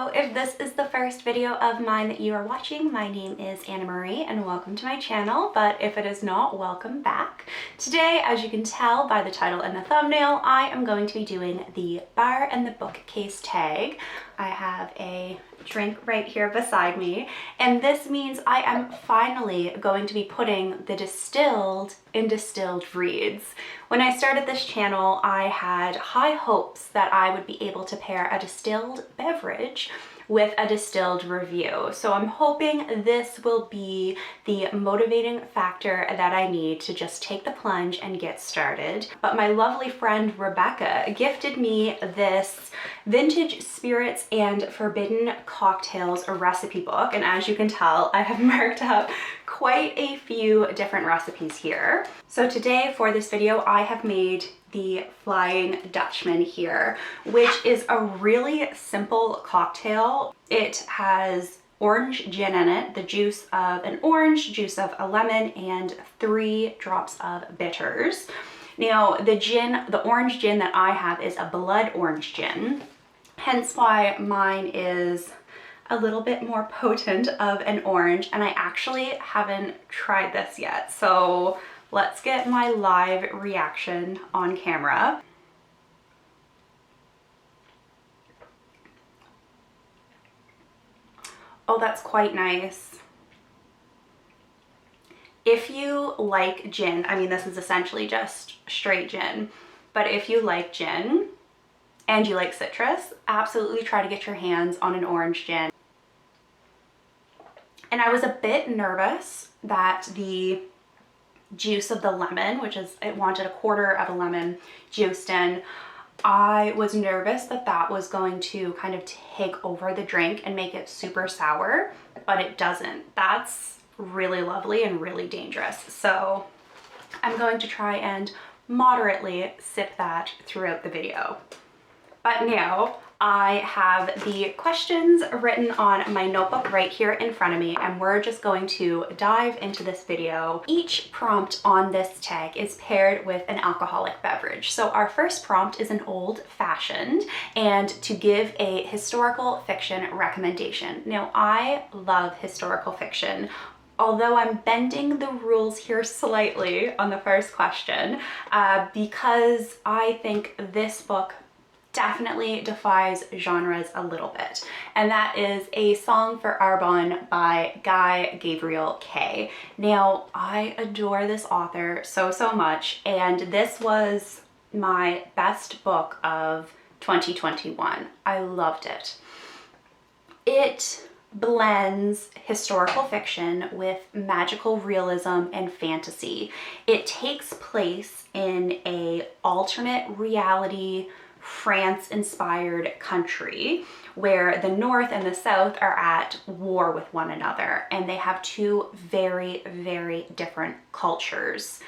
So if this is the first video of mine that you are watching, my name is Anna Marie and welcome to my channel, but if it is not, welcome back. Today, as you can tell by the title and the thumbnail, I am going to be doing the bar and the bookcase tag. I have a drink right here beside me, and this means I am finally going to be putting the distilled in distilled reads. When I started this channel, I had high hopes that I would be able to pair a distilled beverage with a distilled review. So I'm hoping this will be the motivating factor that I need to just take the plunge and get started. But my lovely friend Rebecca gifted me this vintage spirits and forbidden cocktails recipe book. And as you can tell, I have marked up quite a few different recipes here. So today for this video, I have made the Flying Dutchman here, which is a really simple cocktail. It has orange gin in it, the juice of an orange, juice of a lemon, and 3 drops of bitters. Now, the orange gin that I have is a blood orange gin, hence why mine is a little bit more potent of an orange, and I actually haven't tried this yet. So let's get my live reaction on camera. Oh, that's quite nice. If you like gin, I mean, this is essentially just straight gin, but if you like gin and you like citrus, absolutely try to get your hands on an orange gin. And I was a bit nervous that the juice of the lemon, which is, it wanted a quarter of a lemon juiced in, I was nervous that that was going to kind of take over the drink and make it super sour, but it doesn't. That's really lovely and really dangerous. So I'm going to try and moderately sip that throughout the video. But now I have the questions written on my notebook right here in front of me, and we're just going to dive into this video. Each prompt on this tag is paired with an alcoholic beverage. So our first prompt is an old-fashioned, and to give a historical fiction recommendation. Now, I love historical fiction, although I'm bending the rules here slightly on the first question, because I think this book definitely defies genres a little bit, and that is A Song for Arbonne by Gavriel K. Now, I adore this author so much, and this was my best book of 2021. I loved it. It blends historical fiction with magical realism and fantasy. It takes place in an alternate reality France-inspired country where the North and the South are at war with one another, and they have two very different cultures.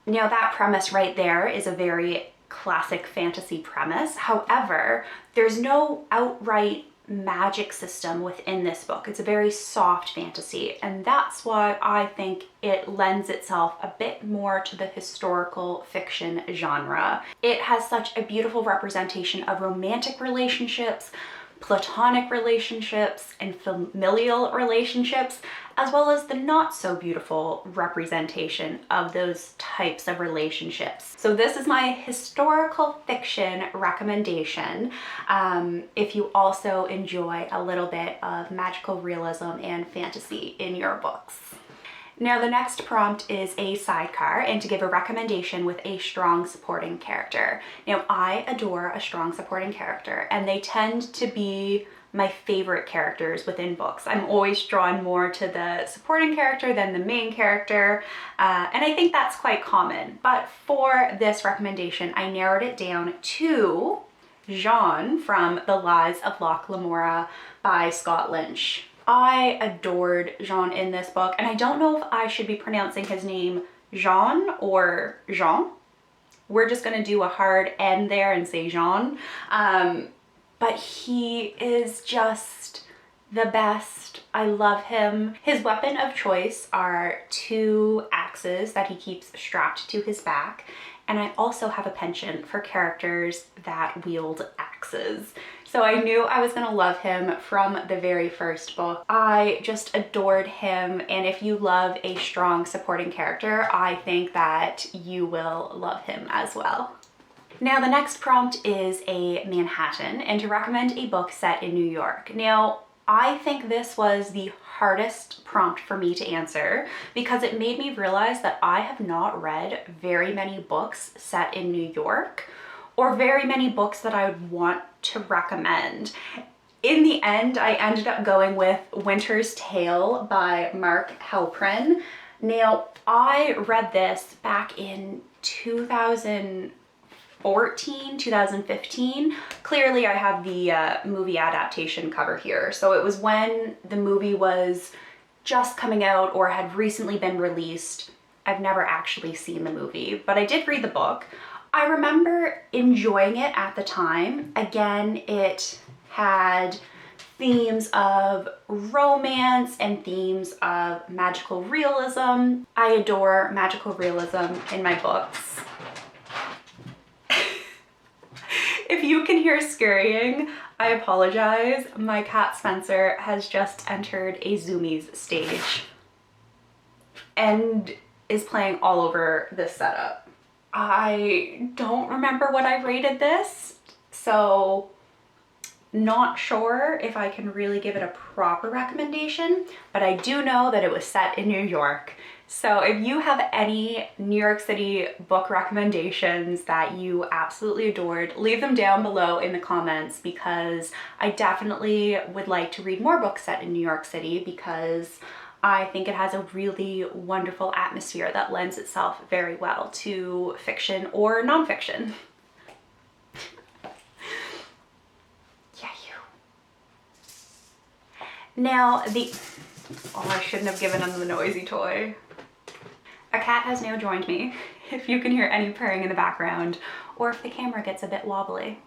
Now, that premise right there is a very classic fantasy premise. However, there's no outright magic system within this book. It's a very soft fantasy, and that's why I think it lends itself a bit more to the historical fiction genre. It has such a beautiful representation of romantic relationships, platonic relationships, and familial relationships, as well as the not so beautiful representation of those types of relationships. So this is my historical fiction recommendation if you also enjoy a little bit of magical realism and fantasy in your books. Now, the next prompt is a sidecar, and to give a recommendation with a strong supporting character. Now, I adore a strong supporting character, and they tend to be my favorite characters within books. I'm always drawn more to the supporting character than the main character, and I think that's quite common. But for this recommendation, I narrowed it down to Jean from The Lies of Locke, Lamora by Scott Lynch. I adored Jean in this book, and I don't know if I should be pronouncing his name Jean or Jean. We're just gonna do a hard N there and say Jean. But he is just the best. I love him. His weapon of choice are 2 axes that he keeps strapped to his back, and I also have a penchant for characters that wield axes. So I knew I was gonna love him from the very first book. I just adored him, and if you love a strong supporting character, I think that you will love him as well. Now the next prompt is a Manhattan, and to recommend a book set in New York. Now, I think this was the hardest prompt for me to answer because it made me realize that I have not read very many books set in New York, or very many books that I would want to recommend. In the end, I ended up going with Winter's Tale by Mark Helprin. Now, I read this back in 2014, 2015. Clearly I have the movie adaptation cover here. So it was when the movie was just coming out or had recently been released. I've never actually seen the movie, but I did read the book. I remember enjoying it at the time. Again, it had themes of romance and themes of magical realism. I adore magical realism in my books. If you can hear scurrying, I apologize. My cat Spencer has just entered a Zoomies stage and is playing all over this setup. I don't remember what I rated this, so not sure if I can really give it a proper recommendation, but I do know that it was set in New York. So if you have any New York City book recommendations that you absolutely adored, leave them down below in the comments, because I definitely would like to read more books set in New York City, because I think it has a really wonderful atmosphere that lends itself very well to fiction or nonfiction. Yeah, you. Now oh, I shouldn't have given him the noisy toy. A cat has now joined me, if you can hear any purring in the background, or if the camera gets a bit wobbly.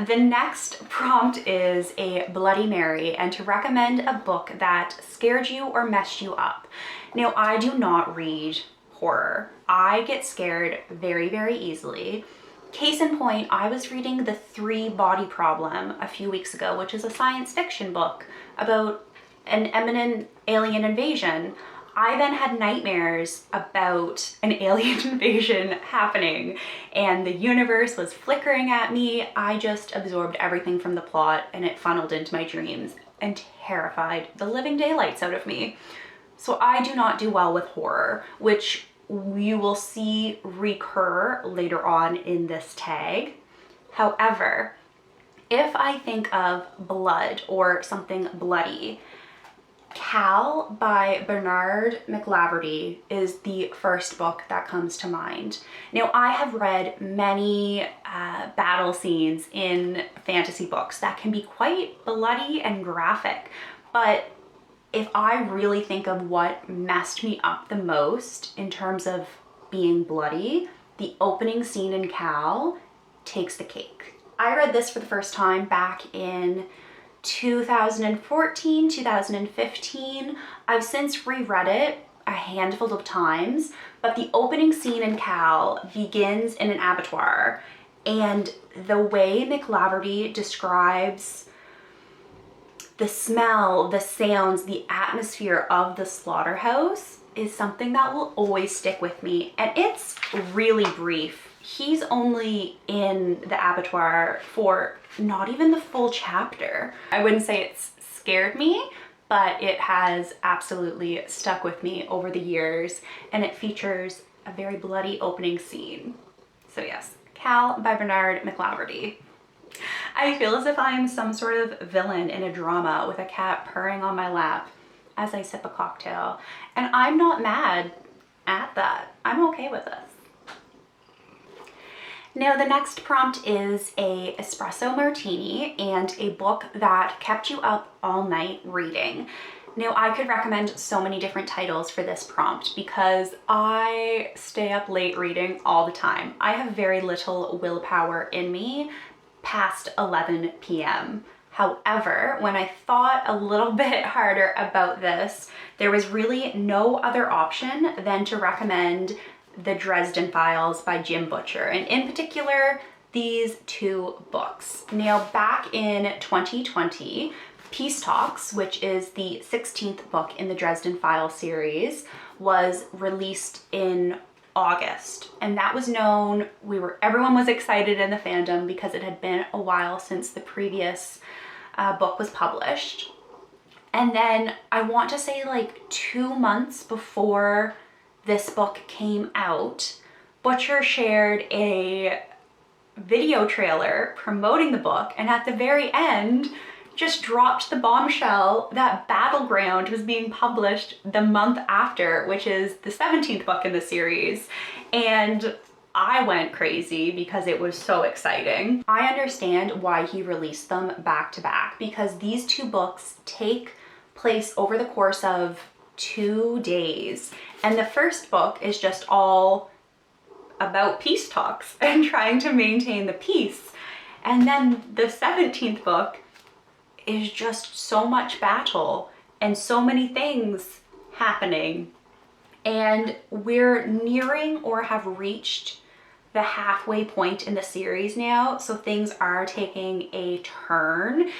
The next prompt is a Bloody Mary, and to recommend a book that scared you or messed you up. Now, I do not read horror. I get scared very, very easily. Case in point, I was reading The Three Body Problem a few weeks ago, which is a science fiction book about an imminent alien invasion. I then had nightmares about an alien invasion happening, and the universe was flickering at me. I just absorbed everything from the plot, and it funneled into my dreams and terrified the living daylights out of me. So I do not do well with horror, which you will see recur later on in this tag. However, if I think of blood or something bloody, Cal by Bernard MacLaverty is the first book that comes to mind. Now, I have read many battle scenes in fantasy books that can be quite bloody and graphic, but if I really think of what messed me up the most in terms of being bloody, the opening scene in Cal takes the cake. I read this for the first time back in 2014, 2015. I've since reread it a handful of times, but the opening scene in Cal begins in an abattoir, and the way MacLaverty describes the smell, the sounds, the atmosphere of the slaughterhouse is something that will always stick with me. And it's really brief. He's only in the abattoir for not even the full chapter. I wouldn't say it's scared me, but it has absolutely stuck with me over the years, and it features a very bloody opening scene. So yes, Cal by Bernard MacLaverty. I feel as if I'm some sort of villain in a drama with a cat purring on my lap as I sip a cocktail, and I'm not mad at that. I'm okay with this. Now, the next prompt is a espresso martini and a book that kept you up all night reading. Now, I could recommend so many different titles for this prompt because I stay up late reading all the time. I have very little willpower in me past 11 p.m. However, when I thought a little bit harder about this, there was really no other option than to recommend The Dresden Files by Jim Butcher, and in particular, these two books. Now, back in 2020, Peace Talks, which is the 16th book in the Dresden Files series, was released in August, and that was known. Everyone was excited in the fandom because it had been a while since the previous book was published. And then I want to say like 2 months before this book came out, Butcher shared a video trailer promoting the book, and at the very end just dropped the bombshell that Battleground was being published the month after, which is the 17th book in the series. And I went crazy because it was so exciting. I understand why he released them back to back, because these two books take place over the course of 2 days. And the first book is just all about peace talks and trying to maintain the peace. And then the 17th book is just so much battle and so many things happening. And we're nearing or have reached the halfway point in the series now, so things are taking a turn.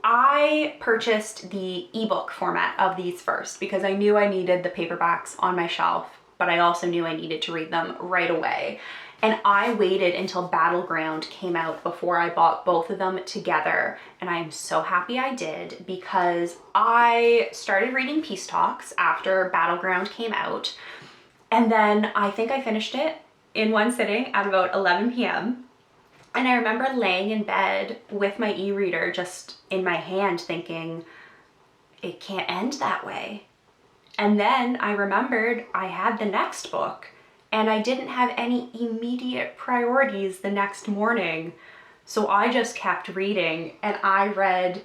I purchased the ebook format of these first because I knew I needed the paperbacks on my shelf, but I also knew I needed to read them right away. And I waited until Battleground came out before I bought both of them together. And I'm so happy I did, because I started reading Peace Talks after Battleground came out. And then I think I finished it in one sitting at about 11 p.m. And I remember laying in bed with my e-reader just in my hand thinking, it can't end that way. And then I remembered I had the next book, and I didn't have any immediate priorities the next morning. So I just kept reading, and I read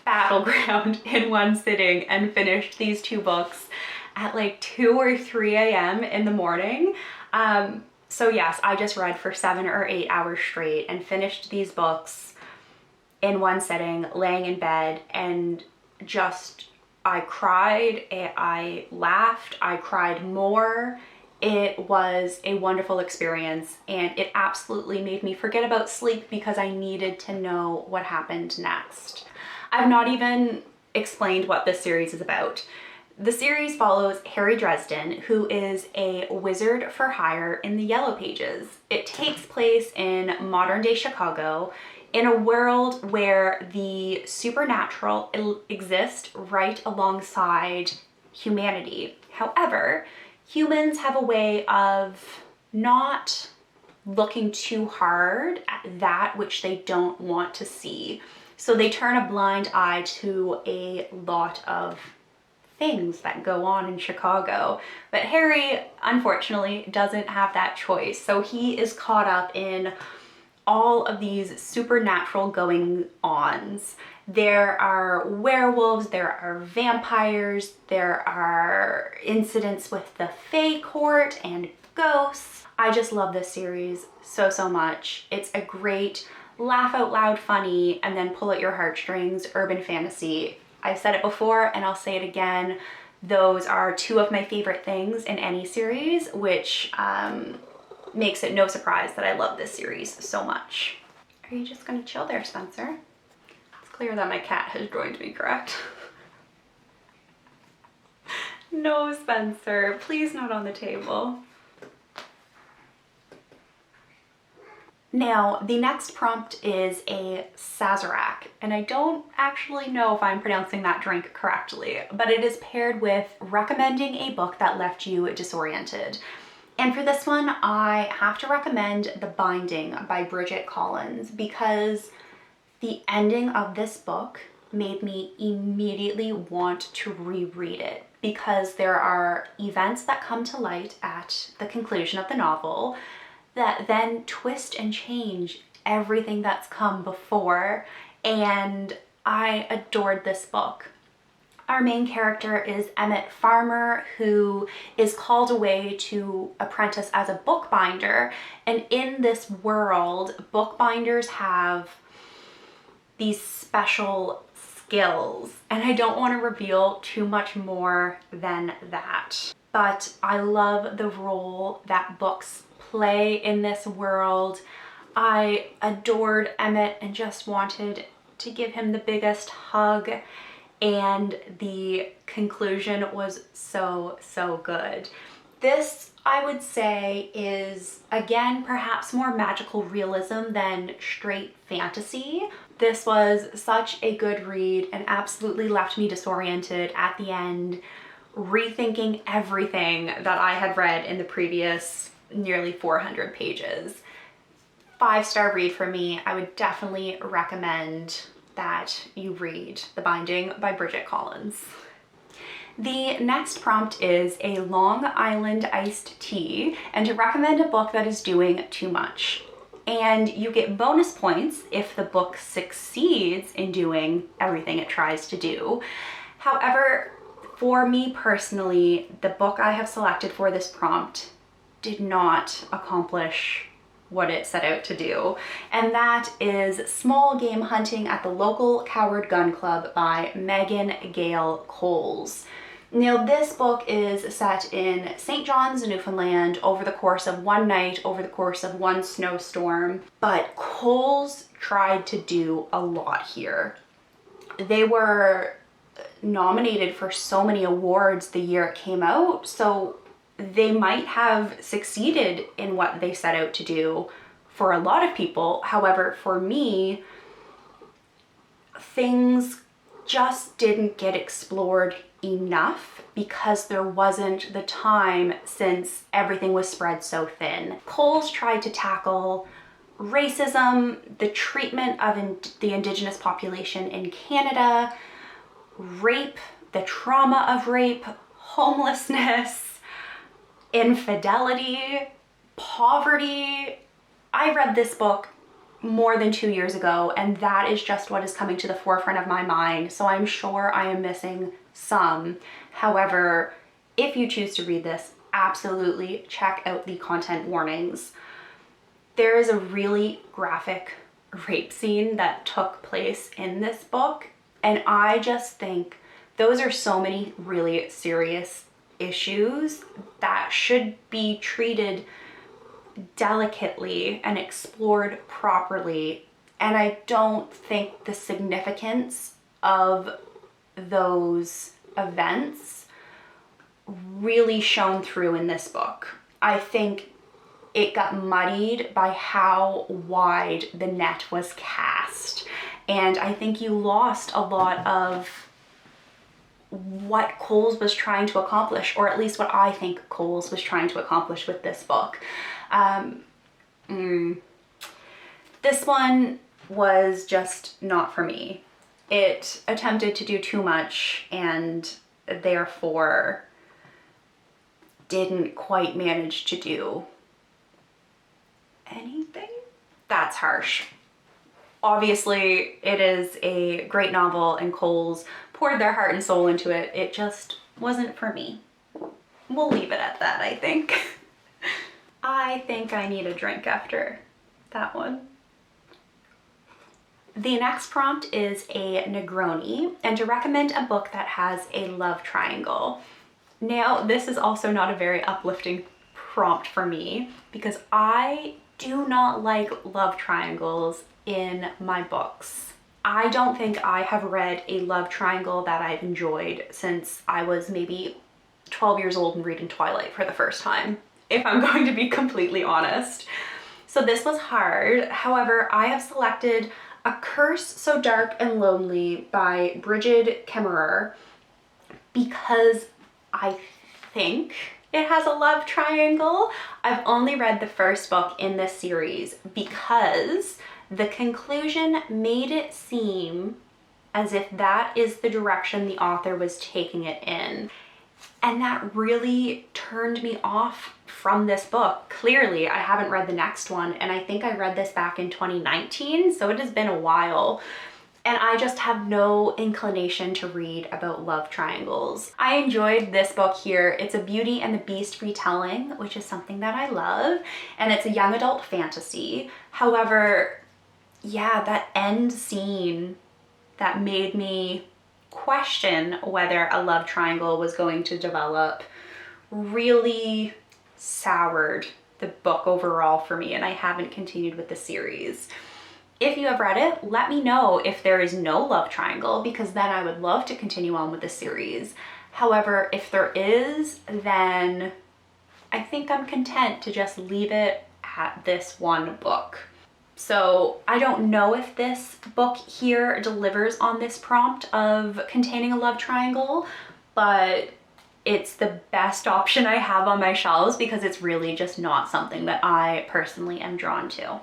Battleground in one sitting and finished these two books at like 2 or 3 a.m. in the morning. So yes, I just read for 7 or 8 hours straight and finished these books in one sitting, laying in bed, and just, I cried, I laughed, I cried more. It was a wonderful experience, and it absolutely made me forget about sleep because I needed to know what happened next. I've not even explained what this series is about. The series follows Harry Dresden, who is a wizard for hire in the Yellow Pages. It takes place in modern day Chicago, in a world where the supernatural exists right alongside humanity. However, humans have a way of not looking too hard at that which they don't want to see. So they turn a blind eye to a lot of things that go on in Chicago. But Harry, unfortunately, doesn't have that choice. So he is caught up in all of these supernatural going-ons. There are werewolves, there are vampires, there are incidents with the Fae Court and ghosts. I just love this series so, so much. It's a great laugh out loud funny and then pull at your heartstrings urban fantasy. I've said it before and I'll say it again. Those are two of my favorite things in any series, which makes it no surprise that I love this series so much. Are you just gonna chill there, Spencer? It's clear that my cat has joined me, correct? No, Spencer, please not on the table. Now, the next prompt is a Sazerac, and I don't actually know if I'm pronouncing that drink correctly, but it is paired with recommending a book that left you disoriented. And for this one, I have to recommend The Binding by Bridget Collins, because the ending of this book made me immediately want to reread it, because there are events that come to light at the conclusion of the novel that then twist and change everything that's come before, and I adored this book. Our main character is Emmett Farmer, who is called away to apprentice as a bookbinder, and in this world, bookbinders have these special skills, and I don't want to reveal too much more than that. But I love the role that books play in this world. I adored Emmett and just wanted to give him the biggest hug, and the conclusion was so, so good. This, I would say, is, again, perhaps more magical realism than straight fantasy. This was such a good read and absolutely left me disoriented at the end, rethinking everything that I had read in the previous nearly 400 pages. 5-star read for me. I would definitely recommend that you read The Binding by Bridget Collins. The next prompt is a Long Island iced tea, and to recommend a book that is doing too much. And you get bonus points if the book succeeds in doing everything it tries to do. However, for me personally, the book I have selected for this prompt did not accomplish what it set out to do, and that is Small Game Hunting at the Local Coward Gun Club by Megan Gail Coles. Now, this book is set in St. John's, Newfoundland, over the course of one night, over the course of one snowstorm, but Coles tried to do a lot here. They were nominated for so many awards the year it came out, so they might have succeeded in what they set out to do for a lot of people. However, for me, things just didn't get explored enough because there wasn't the time, since everything was spread so thin. Coles tried to tackle racism, the treatment of the Indigenous population in Canada, rape, the trauma of rape, homelessness, infidelity, poverty. I read this book more than 2 years ago, and that is just what is coming to the forefront of my mind, so I'm sure I am missing some. However, if you choose to read this, absolutely check out the content warnings. There is a really graphic rape scene that took place in this book, and I just think those are so many really serious issues that should be treated delicately and explored properly. And I don't think the significance of those events really shone through in this book. I think it got muddied by how wide the net was cast, and I think you lost a lot of what Coles was trying to accomplish, or at least what I think Coles was trying to accomplish with this book. This one was just not for me. It attempted to do too much and therefore didn't quite manage to do anything. That's harsh. Obviously, it is a great novel and Coles poured their heart and soul into it. It just wasn't for me. We'll leave it at that, I think. I think I need a drink after that one. The next prompt is a Negroni, and to recommend a book that has a love triangle. Now, this is also not a very uplifting prompt for me because I do not like love triangles in my books. I don't think I have read a love triangle that I've enjoyed since I was maybe 12 years old and reading Twilight for the first time, if I'm going to be completely honest. So this was hard. However, I have selected A Curse So Dark and Lonely by Brigid Kemmerer because I think it has a love triangle. I've only read the first book in this series because the conclusion made it seem as if that is the direction the author was taking it in. And that really turned me off from this book. Clearly, I haven't read the next one, and I think I read this back in 2019, so it has been a while. And I just have no inclination to read about love triangles. I enjoyed this book here. It's a Beauty and the Beast retelling, which is something that I love, and it's a young adult fantasy. However, yeah, that end scene that made me question whether a love triangle was going to develop really soured the book overall for me, and I haven't continued with the series. If you have read it, let me know if there is no love triangle, because then I would love to continue on with the series. However, if there is, then I think I'm content to just leave it at this one book. So I don't know if this book here delivers on this prompt of containing a love triangle, but it's the best option I have on my shelves because it's really just not something that I personally am drawn to.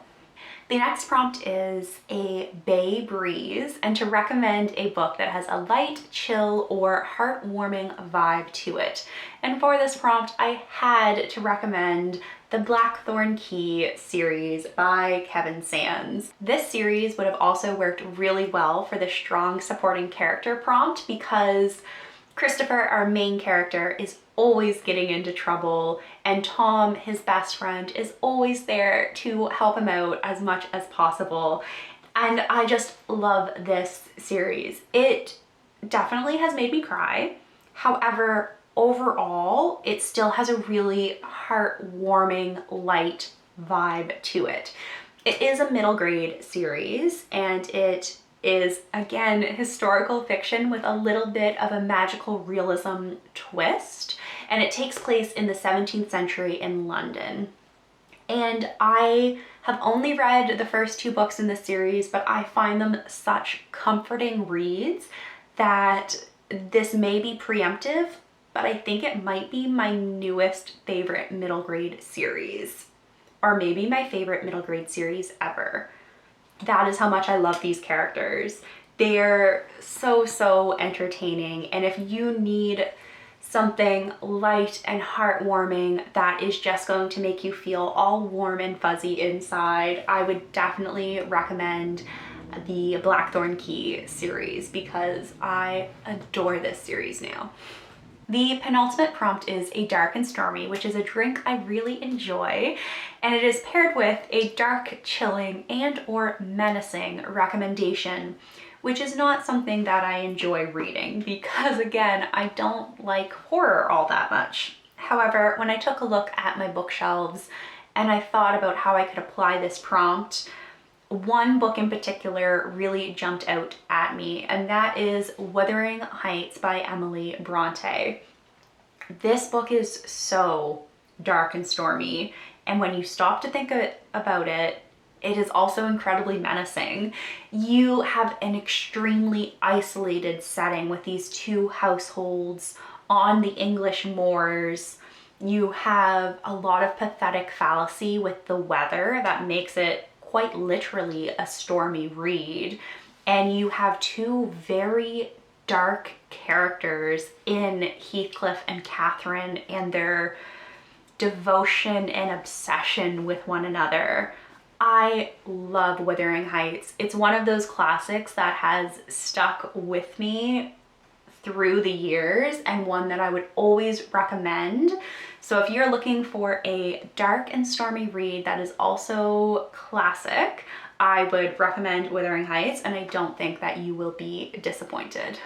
The next prompt is a bay breeze, and to recommend a book that has a light, chill, or heartwarming vibe to it. And for this prompt, I had to recommend the Blackthorn Key series by Kevin Sands. This series would have also worked really well for the strong supporting character prompt because Christopher, our main character, is always getting into trouble, and Tom, his best friend, is always there to help him out as much as possible. And I just love this series. It definitely has made me cry. However, overall, it still has a really heartwarming, light vibe to it. It is a middle grade series, and it is, again, historical fiction with a little bit of a magical realism twist, and it takes place in the 17th century in London. And I have only read the first 2 books in the series, but I find them such comforting reads that this may be preemptive, but I think it might be my newest favorite middle grade series, or maybe my favorite middle grade series ever. That is how much I love these characters. They're so entertaining, and if you need something light and heartwarming that is just going to make you feel all warm and fuzzy inside, I would definitely recommend the Blackthorn Key series because I adore this series now. The penultimate prompt is a dark and stormy, which is a drink I really enjoy, and it is paired with a dark, chilling, and or menacing recommendation, which is not something that I enjoy reading because, again, I don't like horror all that much. However, when I took a look at my bookshelves and I thought about how I could apply this prompt, one book in particular really jumped out at me, and that is Wuthering Heights by Emily Brontë. This book is so dark and stormy, and when you stop to think about it, it is also incredibly menacing. You have an extremely isolated setting with these 2 households on the English moors. You have a lot of pathetic fallacy with the weather that makes it quite literally a stormy read, and you have 2 very dark characters in Heathcliff and Catherine and their devotion and obsession with one another. I love Wuthering Heights. It's one of those classics that has stuck with me through the years and one that I would always recommend. So if you're looking for a dark and stormy read that is also classic, I would recommend Wuthering Heights, and I don't think that you will be disappointed.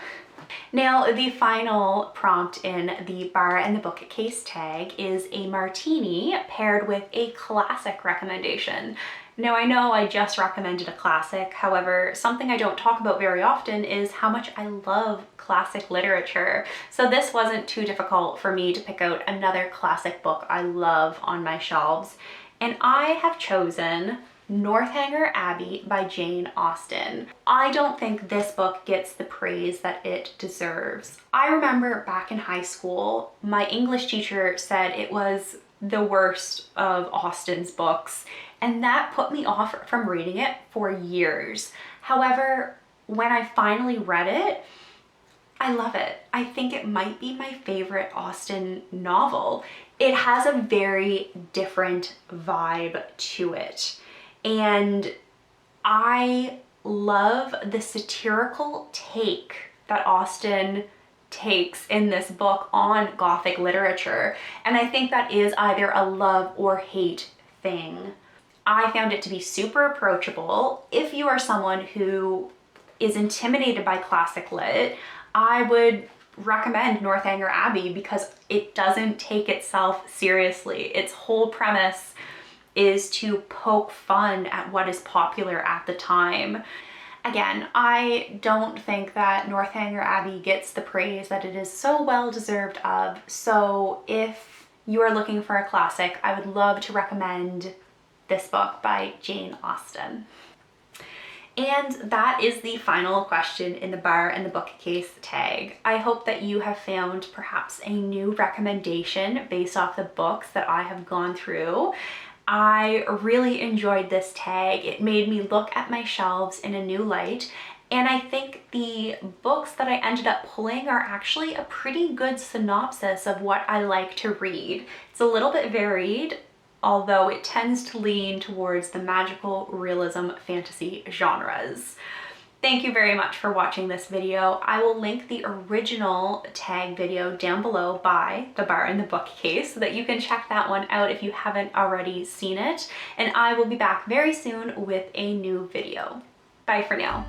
Now, the final prompt in the bar and the bookcase tag is a martini paired with a classic recommendation. Now, I know I just recommended a classic, however, something I don't talk about very often is how much I love classic literature. So this wasn't too difficult for me to pick out another classic book I love on my shelves, and I have chosen Northanger Abbey by Jane Austen. I don't think this book gets the praise that it deserves. I remember back in high school, my English teacher said it was the worst of Austen's books, and that put me off from reading it for years. However, when I finally read it, I love it. I think it might be my favorite Austen novel. It has a very different vibe to it. And I love the satirical take that Austen takes in this book on Gothic literature. And I think that is either a love or hate thing. I found it to be super approachable. If you are someone who is intimidated by classic lit, I would recommend Northanger Abbey because it doesn't take itself seriously. Its whole premise is to poke fun at what is popular at the time. Again, I don't think that Northanger Abbey gets the praise that it is so well deserved of. So if you are looking for a classic, I would love to recommend this book by Jane Austen. And that is the final question in the bar and the bookcase tag. I hope that you have found perhaps a new recommendation based off the books that I have gone through. I really enjoyed this tag. It made me look at my shelves in a new light, and I think the books that I ended up pulling are actually a pretty good synopsis of what I like to read. It's a little bit varied, although it tends to lean towards the magical realism fantasy genres. Thank you very much for watching this video. I will link the original tag video down below by The Bar and the Bookcase so that you can check that one out if you haven't already seen it. And I will be back very soon with a new video. Bye for now.